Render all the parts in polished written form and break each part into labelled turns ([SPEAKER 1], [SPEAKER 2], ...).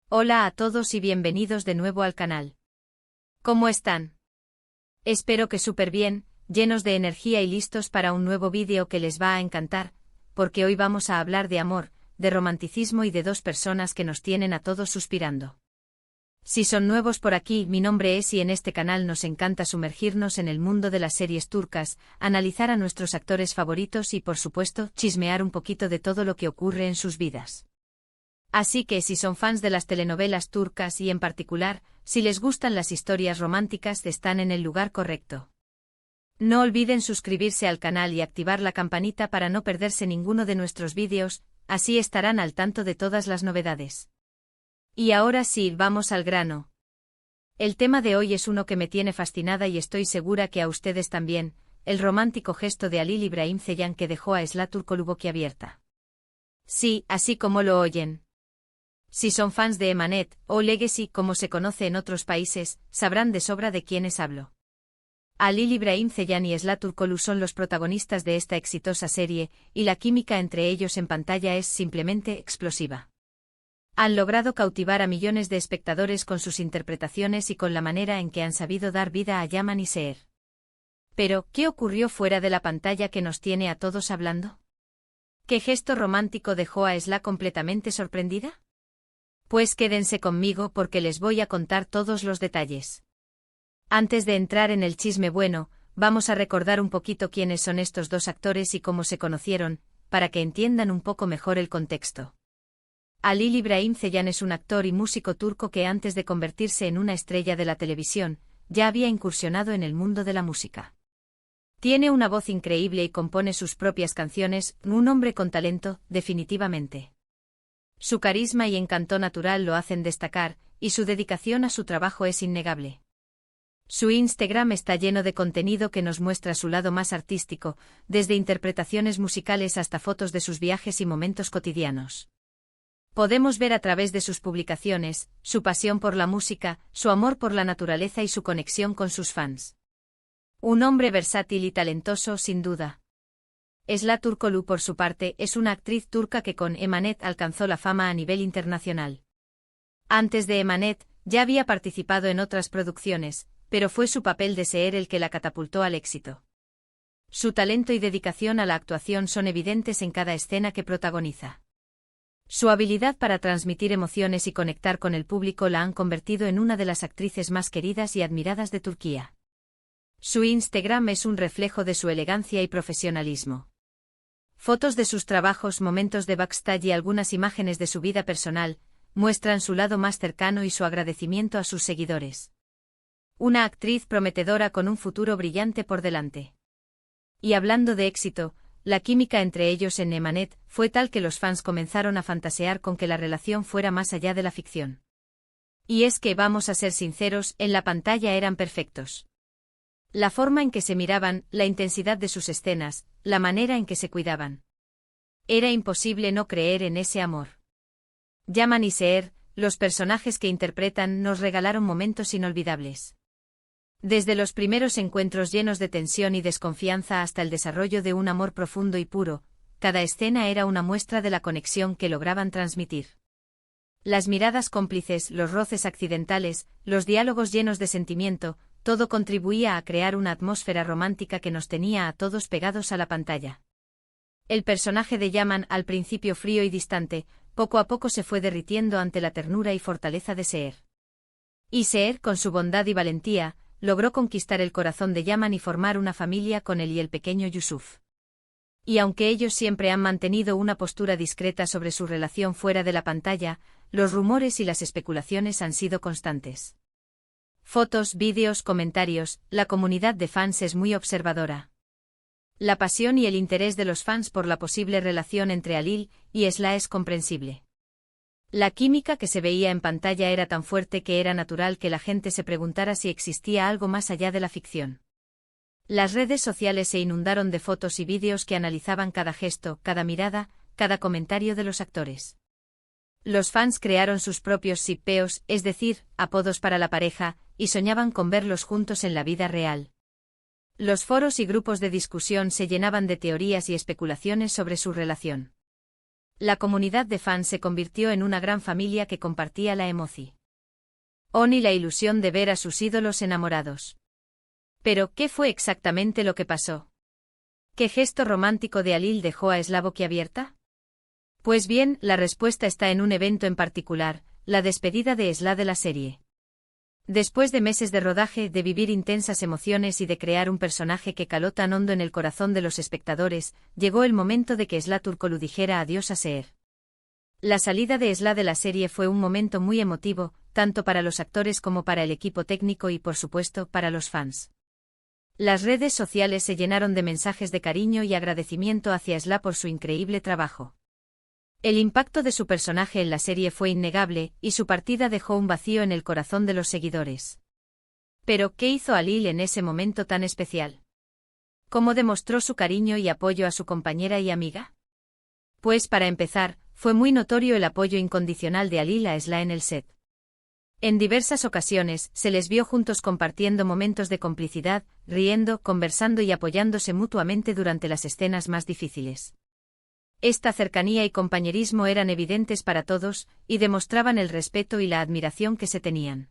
[SPEAKER 1] Hola a todos y bienvenidos de nuevo al canal. ¿Cómo están? Espero que súper bien, llenos de energía y listos para un nuevo vídeo que les va a encantar, porque hoy vamos a hablar de amor, de romanticismo y de dos personas que nos tienen a todos suspirando. Si son nuevos por aquí, mi nombre es y en este canal nos encanta sumergirnos en el mundo de las series turcas, analizar a nuestros actores favoritos y por supuesto, chismear un poquito de todo lo que ocurre en sus vidas. Así que si son fans de las telenovelas turcas y en particular, si les gustan las historias románticas, están en el lugar correcto. No olviden suscribirse al canal y activar la campanita para no perderse ninguno de nuestros vídeos, así estarán al tanto de todas las novedades. Y ahora sí, vamos al grano. El tema de hoy es uno que me tiene fascinada y estoy segura que a ustedes también, el romántico gesto de Halil İbrahimseyan que dejó a Esla Turkoglu boquiabierta. Sí, así como lo oyen. Si son fans de Emanet, o Legacy como se conoce en otros países, sabrán de sobra de quiénes hablo. Halil İbrahimseyan y Esla Turkoglu son los protagonistas de esta exitosa serie, y la química entre ellos en pantalla es simplemente explosiva. Han logrado cautivar a millones de espectadores con sus interpretaciones y con la manera en que han sabido dar vida a Yaman y Seher. Pero, ¿qué ocurrió fuera de la pantalla que nos tiene a todos hablando? ¿Qué gesto romántico dejó a Esla completamente sorprendida? Pues quédense conmigo porque les voy a contar todos los detalles. Antes de entrar en el chisme bueno, vamos a recordar un poquito quiénes son estos dos actores y cómo se conocieron, para que entiendan un poco mejor el contexto. Halil İbrahimseyan es un actor y músico turco que antes de convertirse en una estrella de la televisión, ya había incursionado en el mundo de la música. Tiene una voz increíble y compone sus propias canciones, un hombre con talento, definitivamente. Su carisma y encanto natural lo hacen destacar, y su dedicación a su trabajo es innegable. Su Instagram está lleno de contenido que nos muestra su lado más artístico, desde interpretaciones musicales hasta fotos de sus viajes y momentos cotidianos. Podemos ver a través de sus publicaciones, su pasión por la música, su amor por la naturaleza y su conexión con sus fans. Un hombre versátil y talentoso sin duda. Esla Turkoglu, por su parte, es una actriz turca que con Emanet alcanzó la fama a nivel internacional. Antes de Emanet, ya había participado en otras producciones, pero fue su papel de Seher el que la catapultó al éxito. Su talento y dedicación a la actuación son evidentes en cada escena que protagoniza. Su habilidad para transmitir emociones y conectar con el público la han convertido en una de las actrices más queridas y admiradas de Turquía. Su Instagram es un reflejo de su elegancia y profesionalismo. Fotos de sus trabajos, momentos de backstage y algunas imágenes de su vida personal, muestran su lado más cercano y su agradecimiento a sus seguidores. Una actriz prometedora con un futuro brillante por delante. Y hablando de éxito, la química entre ellos en Emanet fue tal que los fans comenzaron a fantasear con que la relación fuera más allá de la ficción. Y es que, vamos a ser sinceros, en la pantalla eran perfectos. La forma en que se miraban, la intensidad de sus escenas, la manera en que se cuidaban. Era imposible no creer en ese amor. Yaman y Seher, los personajes que interpretan, nos regalaron momentos inolvidables. Desde los primeros encuentros llenos de tensión y desconfianza hasta el desarrollo de un amor profundo y puro, cada escena era una muestra de la conexión que lograban transmitir. Las miradas cómplices, los roces accidentales, los diálogos llenos de sentimiento, todo contribuía a crear una atmósfera romántica que nos tenía a todos pegados a la pantalla. El personaje de Yaman, al principio frío y distante, poco a poco se fue derritiendo ante la ternura y fortaleza de Seher. Y Seher, con su bondad y valentía, logró conquistar el corazón de Yaman y formar una familia con él y el pequeño Yusuf. Y aunque ellos siempre han mantenido una postura discreta sobre su relación fuera de la pantalla, los rumores y las especulaciones han sido constantes. Fotos, vídeos, comentarios, la comunidad de fans es muy observadora. La pasión y el interés de los fans por la posible relación entre Halil y Esla es comprensible. La química que se veía en pantalla era tan fuerte que era natural que la gente se preguntara si existía algo más allá de la ficción. Las redes sociales se inundaron de fotos y vídeos que analizaban cada gesto, cada mirada, cada comentario de los actores. Los fans crearon sus propios shippeos, es decir, apodos para la pareja, y soñaban con verlos juntos en la vida real. Los foros y grupos de discusión se llenaban de teorías y especulaciones sobre su relación. La comunidad de fans se convirtió en una gran familia que compartía la emoción y la ilusión de ver a sus ídolos enamorados. Pero, ¿qué fue exactamente lo que pasó? ¿Qué gesto romántico de Halil dejó a Esla boquiabierta? Pues bien, la respuesta está en un evento en particular, la despedida de Esla de la serie. Después de meses de rodaje, de vivir intensas emociones y de crear un personaje que caló tan hondo en el corazón de los espectadores, llegó el momento de que Esla Turkoglu dijera adiós a Seher. La salida de Esla de la serie fue un momento muy emotivo, tanto para los actores como para el equipo técnico y, por supuesto, para los fans. Las redes sociales se llenaron de mensajes de cariño y agradecimiento hacia Esla por su increíble trabajo. El impacto de su personaje en la serie fue innegable, y su partida dejó un vacío en el corazón de los seguidores. Pero, ¿qué hizo Halil en ese momento tan especial? ¿Cómo demostró su cariño y apoyo a su compañera y amiga? Pues, para empezar, fue muy notorio el apoyo incondicional de Halil a Esla en el set. En diversas ocasiones, se les vio juntos compartiendo momentos de complicidad, riendo, conversando y apoyándose mutuamente durante las escenas más difíciles. Esta cercanía y compañerismo eran evidentes para todos, y demostraban el respeto y la admiración que se tenían.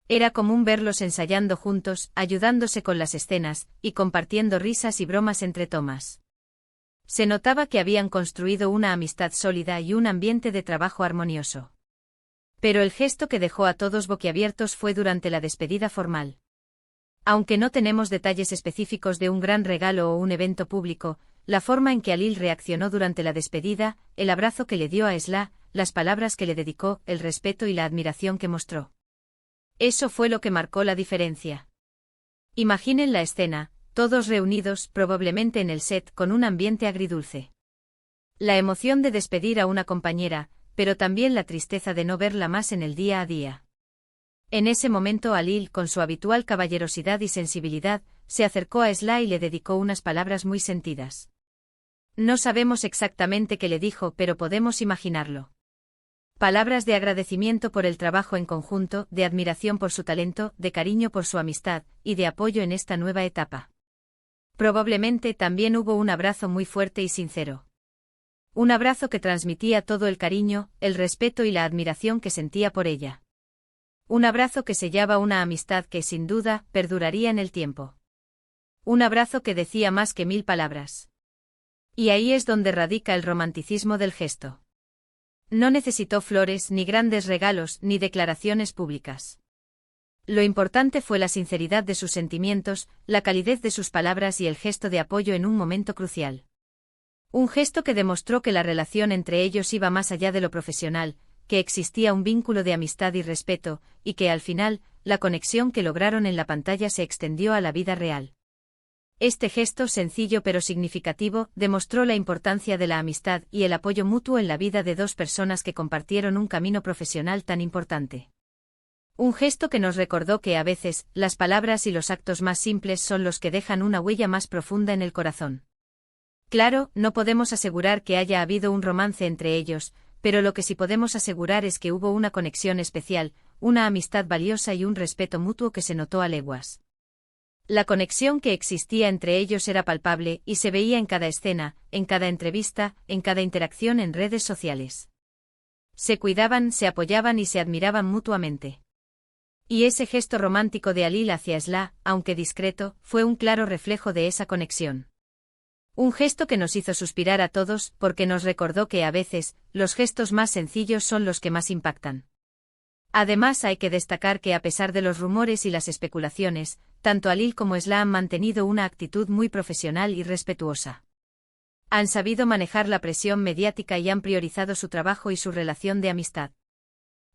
[SPEAKER 1] Era común verlos ensayando juntos, ayudándose con las escenas, y compartiendo risas y bromas entre tomas. Se notaba que habían construido una amistad sólida y un ambiente de trabajo armonioso. Pero el gesto que dejó a todos boquiabiertos fue durante la despedida formal. Aunque no tenemos detalles específicos de un gran regalo o un evento público, la forma en que Halil reaccionó durante la despedida, el abrazo que le dio a Esla, las palabras que le dedicó, el respeto y la admiración que mostró. Eso fue lo que marcó la diferencia. Imaginen la escena, todos reunidos, probablemente en el set, con un ambiente agridulce. La emoción de despedir a una compañera, pero también la tristeza de no verla más en el día a día. En ese momento Halil, con su habitual caballerosidad y sensibilidad, se acercó a Esla y le dedicó unas palabras muy sentidas. No sabemos exactamente qué le dijo, pero podemos imaginarlo. Palabras de agradecimiento por el trabajo en conjunto, de admiración por su talento, de cariño por su amistad, y de apoyo en esta nueva etapa. Probablemente también hubo un abrazo muy fuerte y sincero. Un abrazo que transmitía todo el cariño, el respeto y la admiración que sentía por ella. Un abrazo que sellaba una amistad que, sin duda, perduraría en el tiempo. Un abrazo que decía más que 1000 palabras. Y ahí es donde radica el romanticismo del gesto. No necesitó flores, ni grandes regalos, ni declaraciones públicas. Lo importante fue la sinceridad de sus sentimientos, la calidez de sus palabras y el gesto de apoyo en un momento crucial. Un gesto que demostró que la relación entre ellos iba más allá de lo profesional, que existía un vínculo de amistad y respeto, y que al final, la conexión que lograron en la pantalla se extendió a la vida real. Este gesto sencillo pero significativo demostró la importancia de la amistad y el apoyo mutuo en la vida de dos personas que compartieron un camino profesional tan importante. Un gesto que nos recordó que a veces, las palabras y los actos más simples son los que dejan una huella más profunda en el corazón. Claro, no podemos asegurar que haya habido un romance entre ellos, pero lo que sí podemos asegurar es que hubo una conexión especial, una amistad valiosa y un respeto mutuo que se notó a leguas. La conexión que existía entre ellos era palpable y se veía en cada escena, en cada entrevista, en cada interacción en redes sociales. Se cuidaban, se apoyaban y se admiraban mutuamente. Y ese gesto romántico de Halil hacia Esla, aunque discreto, fue un claro reflejo de esa conexión. Un gesto que nos hizo suspirar a todos, porque nos recordó que a veces, los gestos más sencillos son los que más impactan. Además hay que destacar que a pesar de los rumores y las especulaciones, tanto Halil como Esla han mantenido una actitud muy profesional y respetuosa. Han sabido manejar la presión mediática y han priorizado su trabajo y su relación de amistad.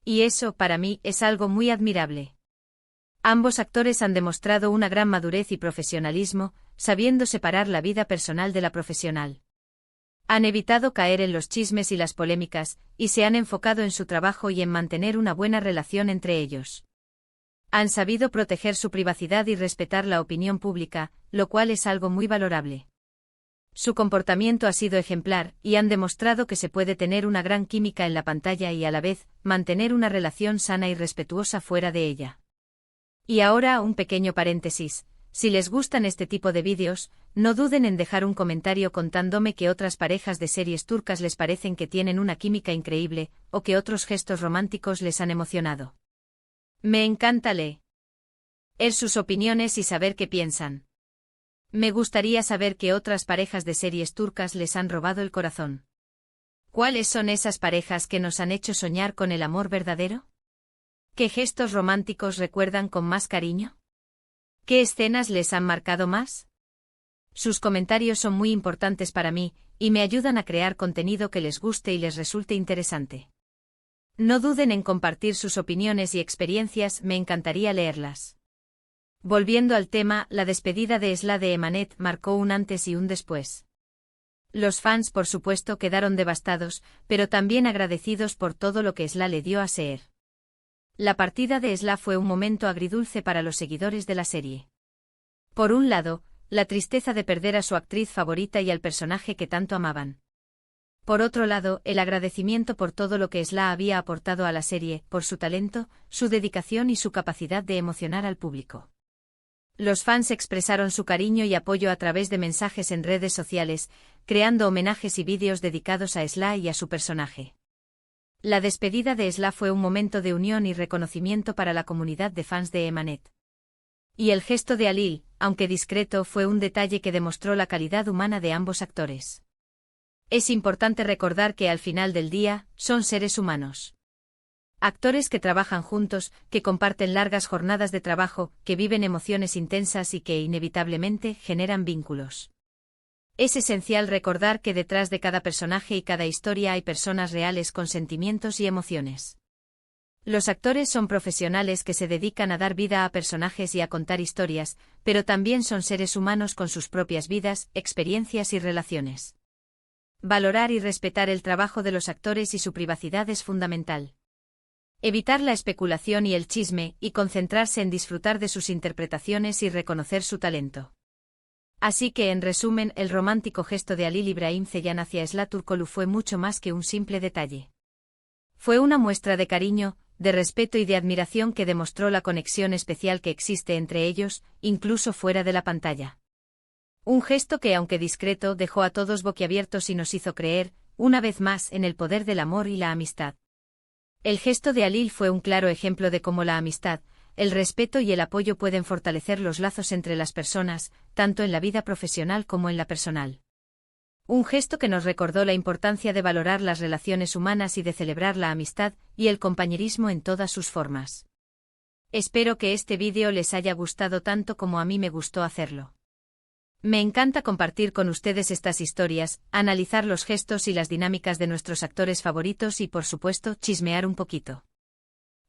[SPEAKER 1] Y eso, para mí, es algo muy admirable. Ambos actores han demostrado una gran madurez y profesionalismo, sabiendo separar la vida personal de la profesional. Han evitado caer en los chismes y las polémicas, y se han enfocado en su trabajo y en mantener una buena relación entre ellos. Han sabido proteger su privacidad y respetar la opinión pública, lo cual es algo muy valorable. Su comportamiento ha sido ejemplar, y han demostrado que se puede tener una gran química en la pantalla y a la vez, mantener una relación sana y respetuosa fuera de ella. Y ahora un pequeño paréntesis. Si les gustan este tipo de vídeos, no duden en dejar un comentario contándome que otras parejas de series turcas les parecen que tienen una química increíble, o que otros gestos románticos les han emocionado. Me encanta leer sus opiniones y saber qué piensan. Me gustaría saber qué otras parejas de series turcas les han robado el corazón. ¿Cuáles son esas parejas que nos han hecho soñar con el amor verdadero? ¿Qué gestos románticos recuerdan con más cariño? ¿Qué escenas les han marcado más? Sus comentarios son muy importantes para mí, y me ayudan a crear contenido que les guste y les resulte interesante. No duden en compartir sus opiniones y experiencias, me encantaría leerlas. Volviendo al tema, la despedida de Esla de Emanet marcó un antes y un después. Los fans por supuesto quedaron devastados, pero también agradecidos por todo lo que Esla le dio a Seher. La partida de Esla fue un momento agridulce para los seguidores de la serie. Por un lado, la tristeza de perder a su actriz favorita y al personaje que tanto amaban. Por otro lado, el agradecimiento por todo lo que Esla había aportado a la serie, por su talento, su dedicación y su capacidad de emocionar al público. Los fans expresaron su cariño y apoyo a través de mensajes en redes sociales, creando homenajes y vídeos dedicados a Esla y a su personaje. La despedida de Esla fue un momento de unión y reconocimiento para la comunidad de fans de Emanet. Y el gesto de Halil, aunque discreto, fue un detalle que demostró la calidad humana de ambos actores. Es importante recordar que al final del día, son seres humanos. Actores que trabajan juntos, que comparten largas jornadas de trabajo, que viven emociones intensas y que inevitablemente generan vínculos. Es esencial recordar que detrás de cada personaje y cada historia hay personas reales con sentimientos y emociones. Los actores son profesionales que se dedican a dar vida a personajes y a contar historias, pero también son seres humanos con sus propias vidas, experiencias y relaciones. Valorar y respetar el trabajo de los actores y su privacidad es fundamental. Evitar la especulación y el chisme, y concentrarse en disfrutar de sus interpretaciones y reconocer su talento. Así que, en resumen, el romántico gesto de Halil İbrahim Ceylan hacia Esla Turkoglu fue mucho más que un simple detalle. Fue una muestra de cariño, de respeto y de admiración que demostró la conexión especial que existe entre ellos, incluso fuera de la pantalla. Un gesto que, aunque discreto, dejó a todos boquiabiertos y nos hizo creer, una vez más, en el poder del amor y la amistad. El gesto de Halil fue un claro ejemplo de cómo la amistad, el respeto y el apoyo pueden fortalecer los lazos entre las personas, tanto en la vida profesional como en la personal. Un gesto que nos recordó la importancia de valorar las relaciones humanas y de celebrar la amistad y el compañerismo en todas sus formas. Espero que este vídeo les haya gustado tanto como a mí me gustó hacerlo. Me encanta compartir con ustedes estas historias, analizar los gestos y las dinámicas de nuestros actores favoritos y, por supuesto, chismear un poquito.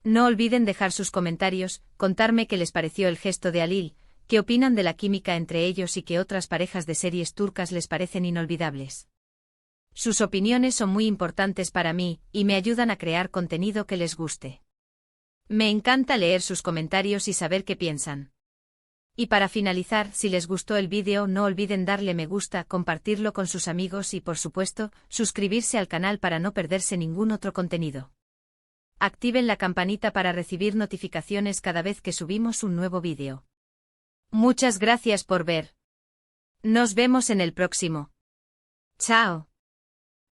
[SPEAKER 1] No olviden dejar sus comentarios, contarme qué les pareció el gesto de Halil, qué opinan de la química entre ellos y qué otras parejas de series turcas les parecen inolvidables. Sus opiniones son muy importantes para mí, y me ayudan a crear contenido que les guste. Me encanta leer sus comentarios y saber qué piensan. Y para finalizar, si les gustó el vídeo no olviden darle me gusta, compartirlo con sus amigos y por supuesto, suscribirse al canal para no perderse ningún otro contenido. Activen la campanita para recibir notificaciones cada vez que subimos un nuevo vídeo. Muchas gracias por ver. Nos vemos en el próximo. Chao.